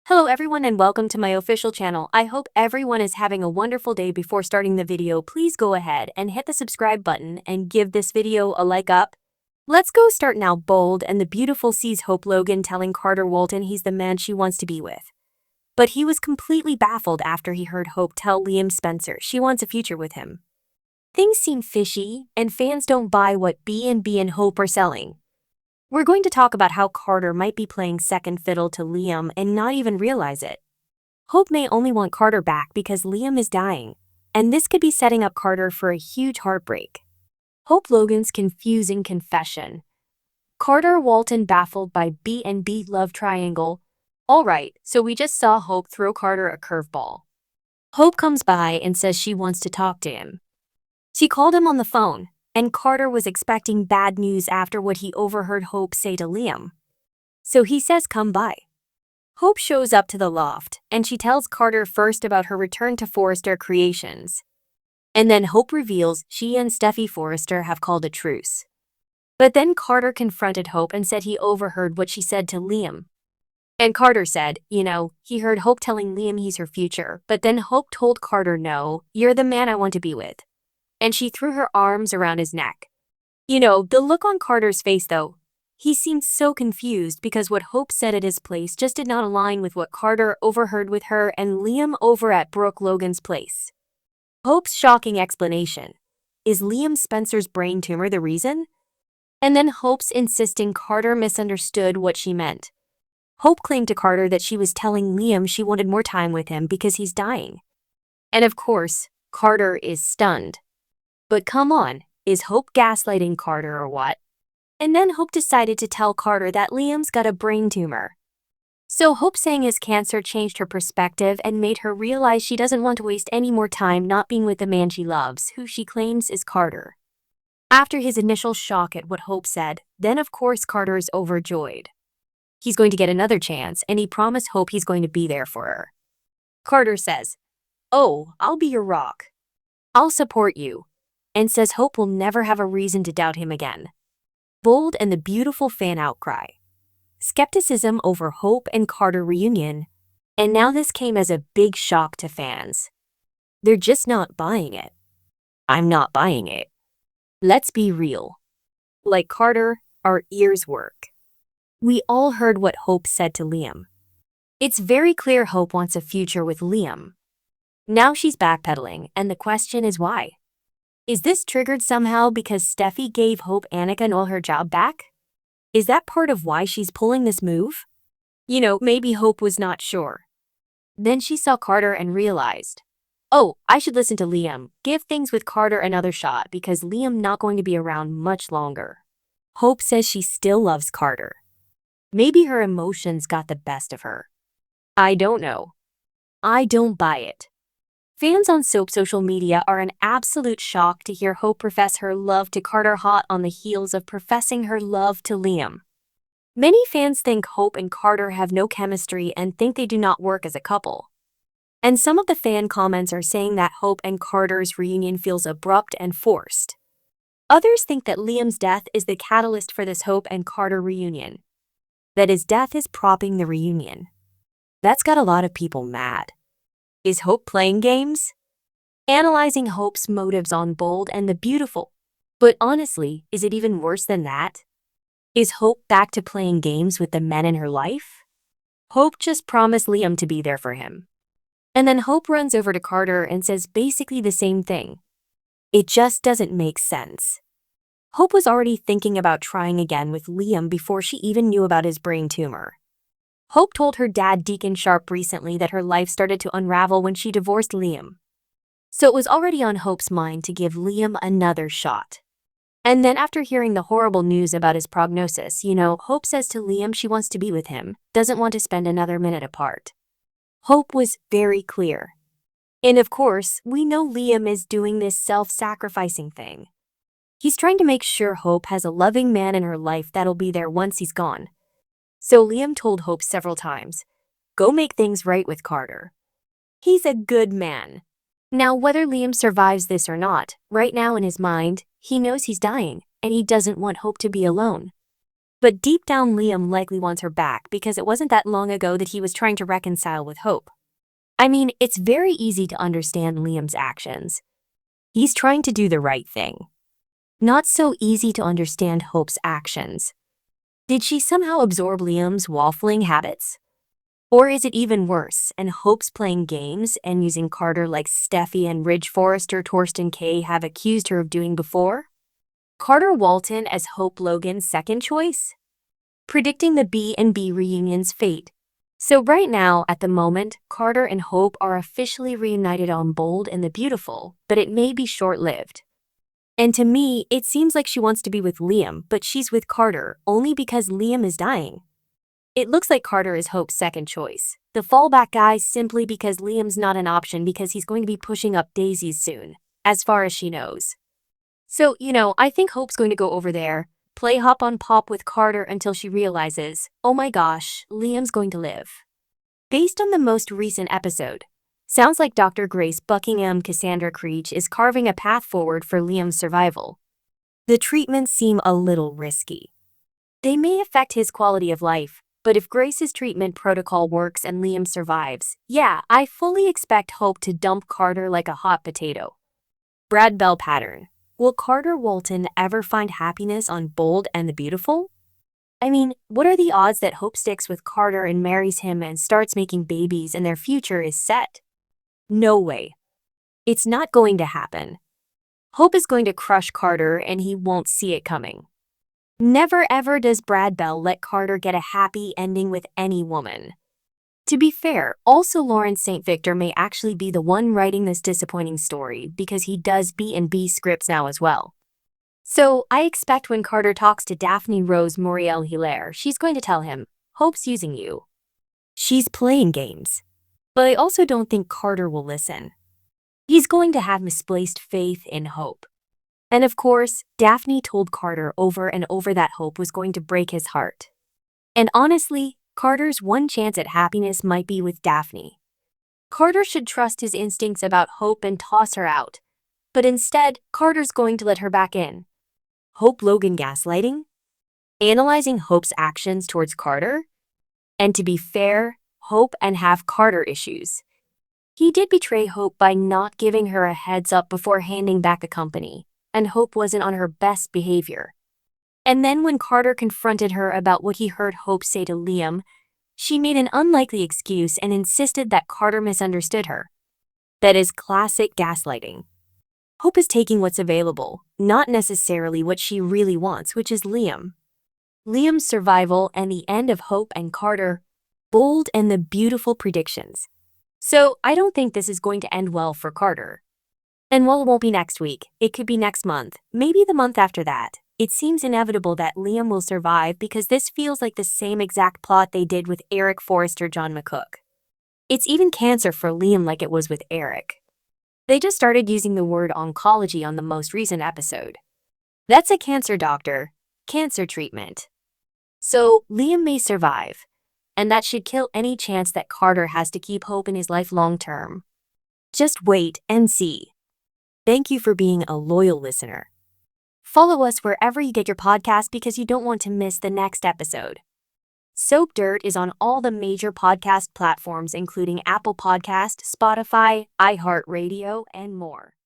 Hello everyone and welcome to my official channel. I hope everyone is having a wonderful day. Before starting the video, please go ahead and hit the subscribe button and give this video a like up. Let's go start now. Bold and the Beautiful sees Hope Logan telling Carter Walton he's the man she wants to be with. But he was completely baffled after he heard Hope tell Liam Spencer she wants a future with him. Things seem fishy and fans don't buy what B&B and Hope are selling. We're going to talk about how Carter might be playing second fiddle to Liam and not even realize it. Hope may only want Carter back because Liam is dying, and this could be setting up Carter for a huge heartbreak. Hope Logan's confusing confession. Carter Walton baffled by B&B love triangle. Alright, so we just saw Hope throw Carter a curveball. Hope comes by and says she wants to talk to him. She called him on the phone, and Carter was expecting bad news after what he overheard Hope say to Liam. So he says come by. Hope shows up to the loft, and she tells Carter first about her return to Forrester Creations. And then Hope reveals she and Steffi Forrester have called a truce. But then Carter confronted Hope and said he overheard what she said to Liam. And Carter said, he heard Hope telling Liam he's her future, but then Hope told Carter, no, you're the man I want to be with. And she threw her arms around his neck. The look on Carter's face though. He seemed so confused because what Hope said at his place just did not align with what Carter overheard with her and Liam over at Brooke Logan's place. Hope's shocking explanation. Is Liam Spencer's brain tumor the reason? And then Hope's insisting Carter misunderstood what she meant. Hope claimed to Carter that she was telling Liam she wanted more time with him because he's dying. And of course, Carter is stunned. But come on, is Hope gaslighting Carter or what? And then Hope decided to tell Carter that Liam's got a brain tumor. So Hope saying his cancer changed her perspective and made her realize she doesn't want to waste any more time not being with the man she loves, who she claims is Carter. After his initial shock at what Hope said, then of course Carter is overjoyed. He's going to get another chance, and he promised Hope he's going to be there for her. Carter says, "Oh, I'll be your rock. I'll support you," and says Hope will never have a reason to doubt him again. Bold and the Beautiful fan outcry. Skepticism over Hope and Carter reunion, and now this came as a big shock to fans. They're just not buying it. I'm not buying it. Let's be real. Like Carter, our ears work. We all heard what Hope said to Liam. It's very clear Hope wants a future with Liam. Now she's backpedaling, and the question is why? Is this triggered somehow because Steffi gave Hope Annika and all her job back? Is that part of why she's pulling this move? Maybe Hope was not sure. Then she saw Carter and realized, oh, I should listen to Liam, give things with Carter another shot because Liam not going to be around much longer. Hope says she still loves Carter. Maybe her emotions got the best of her. I don't know. I don't buy it. Fans on Soap social media are in absolute shock to hear Hope profess her love to Carter hot on the heels of professing her love to Liam. Many fans think Hope and Carter have no chemistry and think they do not work as a couple. And some of the fan comments are saying that Hope and Carter's reunion feels abrupt and forced. Others think that Liam's death is the catalyst for this Hope and Carter reunion. That his death is propping the reunion. That's got a lot of people mad. Is Hope playing games? Analyzing Hope's motives on Bold and the Beautiful. But honestly, is it even worse than that? Is Hope back to playing games with the men in her life? Hope just promised Liam to be there for him. And then Hope runs over to Carter and says basically the same thing. It just doesn't make sense. Hope was already thinking about trying again with Liam before she even knew about his brain tumor. Hope told her dad Deacon Sharp recently that her life started to unravel when she divorced Liam. So it was already on Hope's mind to give Liam another shot. And then after hearing the horrible news about his prognosis, Hope says to Liam she wants to be with him, doesn't want to spend another minute apart. Hope was very clear. And of course, we know Liam is doing this self-sacrificing thing. He's trying to make sure Hope has a loving man in her life that'll be there once he's gone. So Liam told Hope several times, go make things right with Carter. He's a good man. Now whether Liam survives this or not, right now in his mind, he knows he's dying, and he doesn't want Hope to be alone. But deep down, Liam likely wants her back because it wasn't that long ago that he was trying to reconcile with Hope. I mean, it's very easy to understand Liam's actions. He's trying to do the right thing. Not so easy to understand Hope's actions. Did she somehow absorb Liam's waffling habits? Or is it even worse, and Hope's playing games and using Carter like Steffi and Ridge Forrester Torsten K have accused her of doing before? Carter Walton as Hope Logan's second choice? Predicting the B&B reunion's fate. So right now, at the moment, Carter and Hope are officially reunited on Bold and the Beautiful, but it may be short-lived. And to me, it seems like she wants to be with Liam, but she's with Carter only because Liam is dying. It looks like Carter is Hope's second choice, the fallback guy simply because Liam's not an option because he's going to be pushing up daisies soon, as far as she knows. So, I think Hope's going to go over there, play hop on pop with Carter until she realizes, oh my gosh, Liam's going to live. Based on the most recent episode, sounds like Dr. Grace Buckingham Cassandra Creech is carving a path forward for Liam's survival. The treatments seem a little risky. They may affect his quality of life, but if Grace's treatment protocol works and Liam survives, yeah, I fully expect Hope to dump Carter like a hot potato. Brad Bell pattern. Will Carter Walton ever find happiness on Bold and the Beautiful? I mean, what are the odds that Hope sticks with Carter and marries him and starts making babies and their future is set? No way. It's not going to happen. Hope is going to crush Carter and he won't see it coming. Never ever does Brad Bell let Carter get a happy ending with any woman. To be fair, also Lawrence St. Victor may actually be the one writing this disappointing story because he does B&B scripts now as well. So I expect when Carter talks to Daphne Rose Muriel Hilaire, she's going to tell him, Hope's using you. She's playing games. But I also don't think Carter will listen. He's going to have misplaced faith in Hope. And of course, Daphne told Carter over and over that Hope was going to break his heart. And honestly, Carter's one chance at happiness might be with Daphne. Carter should trust his instincts about Hope and toss her out. But instead, Carter's going to let her back in. Hope Logan gaslighting? Analyzing Hope's actions towards Carter? And to be fair, Hope and have Carter issues. He did betray Hope by not giving her a heads up before handing back the company. And Hope wasn't on her best behavior. And then when Carter confronted her about what he heard Hope say to Liam, she made an unlikely excuse and insisted that Carter misunderstood her. That is classic gaslighting. Hope is taking what's available, not necessarily what she really wants, which is Liam. Liam's survival and the end of Hope and Carter, Bold and the Beautiful predictions. So I don't think this is going to end well for Carter. And while it won't be next week, it could be next month, maybe the month after that. It seems inevitable that Liam will survive because this feels like the same exact plot they did with Eric Forrester John McCook. It's even cancer for Liam like it was with Eric. They just started using the word oncology on the most recent episode. That's a cancer doctor, cancer treatment. So Liam may survive, and that should kill any chance that Carter has to keep Hope in his life long term. Just wait and see. Thank you for being a loyal listener. Follow us wherever you get your podcast because you don't want to miss the next episode. Soap Dirt is on all the major podcast platforms including Apple Podcast, Spotify, iHeartRadio, and more.